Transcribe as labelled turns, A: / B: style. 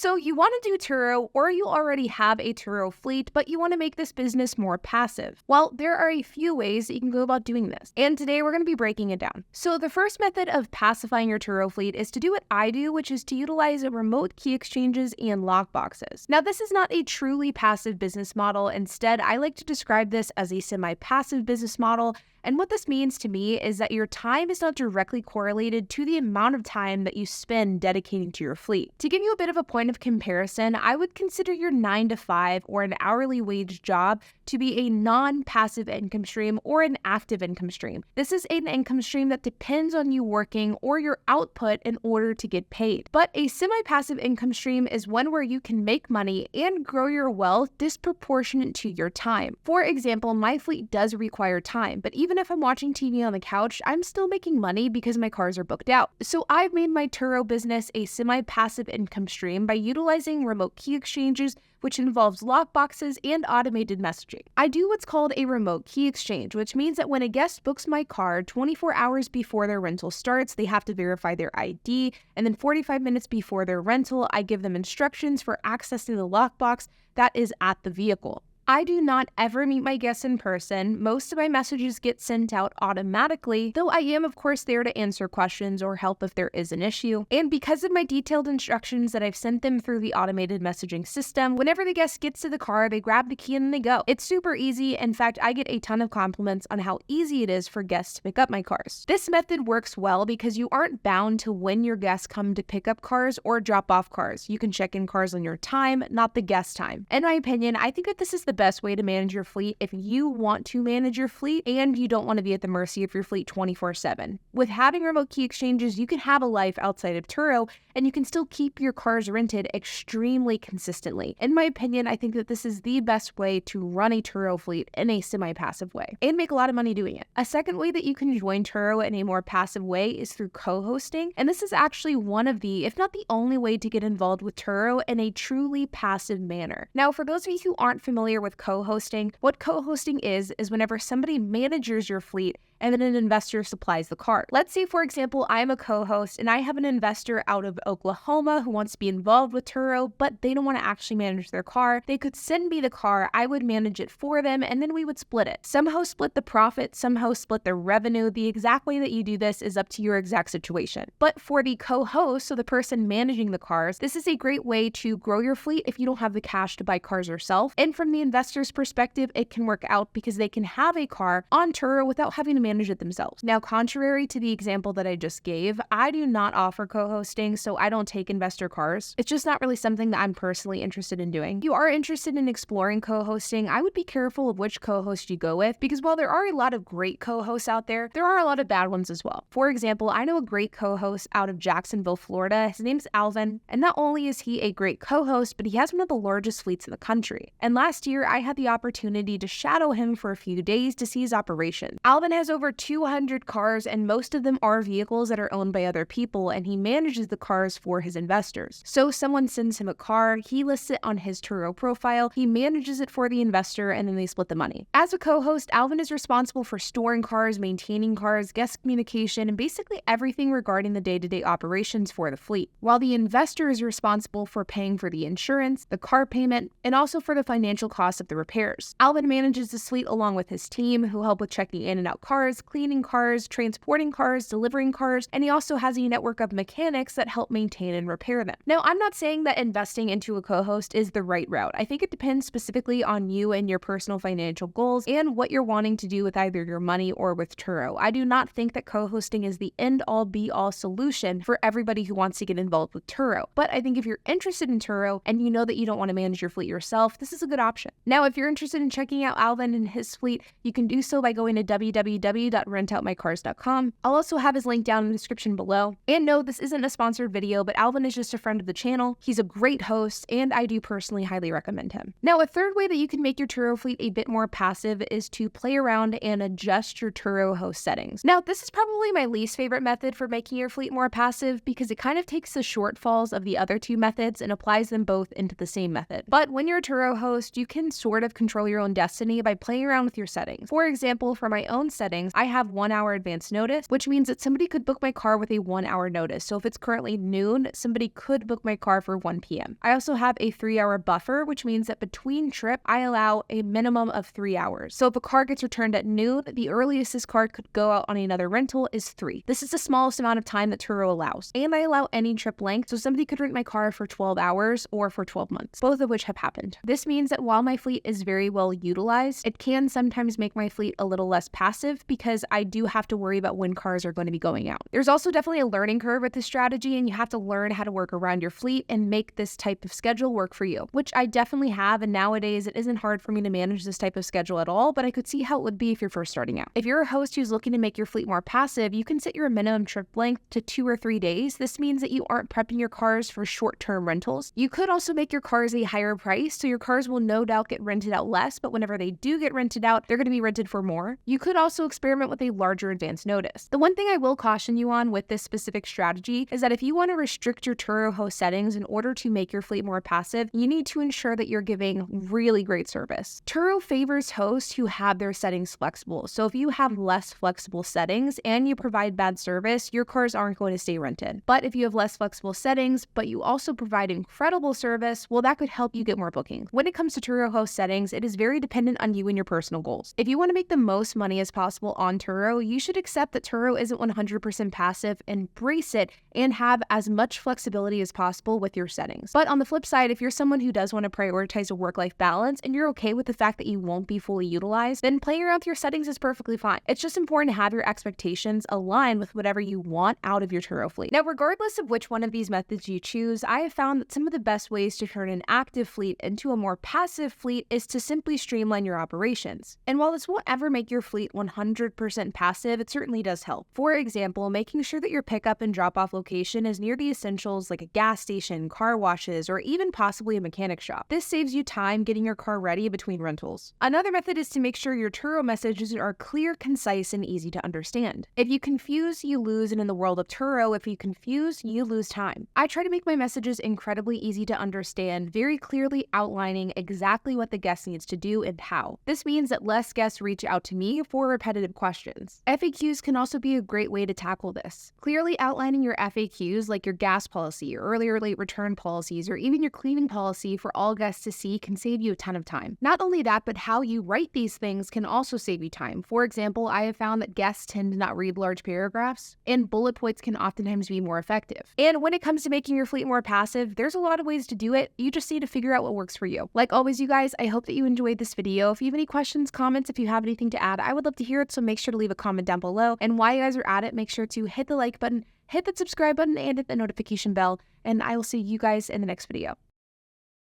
A: So you want to do Turo, or you already have a Turo fleet, but you want to make this business more passive. Well, there are a few ways that you can go about doing this, and today we're going to be breaking it down. So the first method of pacifying your Turo fleet is to do what I do, which is to utilize remote key exchanges and lockboxes. Now, this is not a truly passive business model. Instead, I like to describe this as a semi-passive business model. And what this means to me is that your time is not directly correlated to the amount of time that you spend dedicating to your fleet. To give you a bit of a point of comparison, I would consider your 9-to-5 or an hourly wage job to be a non-passive income stream or an active income stream. This is an income stream that depends on you working or your output in order to get paid. But a semi-passive income stream is one where you can make money and grow your wealth disproportionate to your time. For example, my fleet does require time, but even if I'm watching TV on the couch, I'm still making money because my cars are booked out. So I've made my Turo business a semi-passive income stream by utilizing remote key exchanges, which involves lockboxes and automated messaging. I do what's called a remote key exchange, which means that when a guest books my car 24 hours before their rental starts, they have to verify their ID, and then 45 minutes before their rental, I give them instructions for accessing the lockbox that is at the vehicle. I do not ever meet my guests in person. Most of my messages get sent out automatically, though I am of course there to answer questions or help if there is an issue. And because of my detailed instructions that I've sent them through the automated messaging system, whenever the guest gets to the car, they grab the key and they go. It's super easy. In fact, I get a ton of compliments on how easy it is for guests to pick up my cars. This method works well because you aren't bound to when your guests come to pick up cars or drop off cars. You can check in cars on your time, not the guest time. In my opinion, I think that this is the best way to manage your fleet if you want to manage your fleet and you don't want to be at the mercy of your fleet 24/7. With having remote key exchanges, you can have a life outside of Turo and you can still keep your cars rented extremely consistently. In my opinion, I think that this is the best way to run a Turo fleet in a semi-passive way and make a lot of money doing it. A second way that you can join Turo in a more passive way is through co-hosting, and this is actually one of the, if not the only way to get involved with Turo in a truly passive manner. Now, for those of you who aren't familiar with co-hosting, what co-hosting is whenever somebody manages your fleet and then an investor supplies the car. Let's say, for example, I'm a co-host and I have an investor out of Oklahoma who wants to be involved with Turo, but they don't want to actually manage their car. They could send me the car, I would manage it for them, and then we would split it. Some hosts split the profit, some hosts split their revenue. The exact way that you do this is up to your exact situation. But for the co-host, so the person managing the cars, this is a great way to grow your fleet if you don't have the cash to buy cars yourself. And from the investor's perspective, it can work out because they can have a car on Turo without having to manage it themselves. Now, contrary to the example that I just gave, I do not offer co-hosting, so I don't take investor cars. It's just not really something that I'm personally interested in doing. If you are interested in exploring co-hosting, I would be careful of which co-host you go with, because while there are a lot of great co-hosts out there are a lot of bad ones as well. For example, I know a great co-host out of Jacksonville, Florida. His name's Alvin, and not only is he a great co-host, but he has one of the largest fleets in the country. And last year, I had the opportunity to shadow him for a few days to see his operation. Alvin has over 200 cars, and most of them are vehicles that are owned by other people, and he manages the cars for his investors. So someone sends him a car, he lists it on his Turo profile, he manages it for the investor, and then they split the money. As a co-host, Alvin is responsible for storing cars, maintaining cars, guest communication, and basically everything regarding the day-to-day operations for the fleet, while the investor is responsible for paying for the insurance, the car payment, and also for the financial costs of the repairs. Alvin manages the fleet along with his team, who help with checking in and out cars, cleaning cars, transporting cars, delivering cars, and he also has a network of mechanics that help maintain and repair them. Now, I'm not saying that investing into a co-host is the right route. I think it depends specifically on you and your personal financial goals and what you're wanting to do with either your money or with Turo. I do not think that co-hosting is the end-all be-all solution for everybody who wants to get involved with Turo. But I think if you're interested in Turo and you know that you don't want to manage your fleet yourself, this is a good option. Now, if you're interested in checking out Alvin and his fleet, you can do so by going to www.rentoutmycars.com. I'll also have his link down in the description below. And no, this isn't a sponsored video, but Alvin is just a friend of the channel. He's a great host, and I do personally highly recommend him. Now, a third way that you can make your Turo fleet a bit more passive is to play around and adjust your Turo host settings. Now, this is probably my least favorite method for making your fleet more passive because it kind of takes the shortfalls of the other two methods and applies them both into the same method. But when you're a Turo host, you can sort of control your own destiny by playing around with your settings. For example, for my own settings, settings, I have 1 hour advance notice, which means that somebody could book my car with a 1 hour notice. So if it's currently noon, somebody could book my car for 1 p.m. I also have a 3-hour buffer, which means that between trip, I allow a minimum of 3 hours. So if a car gets returned at noon, the earliest this car could go out on another rental is 3. This is the smallest amount of time that Turo allows. And I allow any trip length, so somebody could rent my car for 12 hours or for 12 months, both of which have happened. This means that while my fleet is very well utilized, it can sometimes make my fleet a little less passive because I do have to worry about when cars are going to be going out. There's also definitely a learning curve with this strategy, and you have to learn how to work around your fleet and make this type of schedule work for you, which I definitely have, and nowadays it isn't hard for me to manage this type of schedule at all, but I could see how it would be if you're first starting out. If you're a host who's looking to make your fleet more passive, you can set your minimum trip length to 2 or 3 days. This means that you aren't prepping your cars for short-term rentals. You could also make your cars a higher price, so your cars will no doubt get rented out less, but whenever they do get rented out, they're going to be rented for more. You could also experiment with a larger advance notice. The one thing I will caution you on with this specific strategy is that if you want to restrict your Turo host settings in order to make your fleet more passive, you need to ensure that you're giving really great service. Turo favors hosts who have their settings flexible. So if you have less flexible settings and you provide bad service, your cars aren't going to stay rented. But if you have less flexible settings, but you also provide incredible service, well, that could help you get more bookings. When it comes to Turo host settings, it is very dependent on you and your personal goals. If you want to make the most money as possible on Turo, you should accept that Turo isn't 100% passive, embrace it, and have as much flexibility as possible with your settings. But on the flip side, if you're someone who does want to prioritize a work-life balance and you're okay with the fact that you won't be fully utilized, then playing around with your settings is perfectly fine. It's just important to have your expectations align with whatever you want out of your Turo fleet. Now, regardless of which one of these methods you choose, I have found that some of the best ways to turn an active fleet into a more passive fleet is to simply streamline your operations. And while this won't ever make your fleet 100% passive, it certainly does help. For example, making sure that your pickup and drop-off location is near the essentials like a gas station, car washes, or even possibly a mechanic shop. This saves you time getting your car ready between rentals. Another method is to make sure your Turo messages are clear, concise, and easy to understand. If you confuse, you lose, and in the world of Turo, if you confuse, you lose time. I try to make my messages incredibly easy to understand, very clearly outlining exactly what the guest needs to do and how. This means that less guests reach out to me for repetitive questions. FAQs can also be a great way to tackle this. Clearly outlining your FAQs, like your gas policy, your early or late return policies, or even your cleaning policy for all guests to see can save you a ton of time. Not only that, but how you write these things can also save you time. For example, I have found that guests tend to not read large paragraphs, and bullet points can oftentimes be more effective. And when it comes to making your fleet more passive, there's a lot of ways to do it. You just need to figure out what works for you. Like always, you guys, I hope that you enjoyed this video. If you have any questions, comments, if you have anything to add, I would love to hear it, so make sure to leave a comment down below. And while you guys are at it, make sure to hit the like button, hit the subscribe button, and hit the notification bell, and I will see you guys in the next video.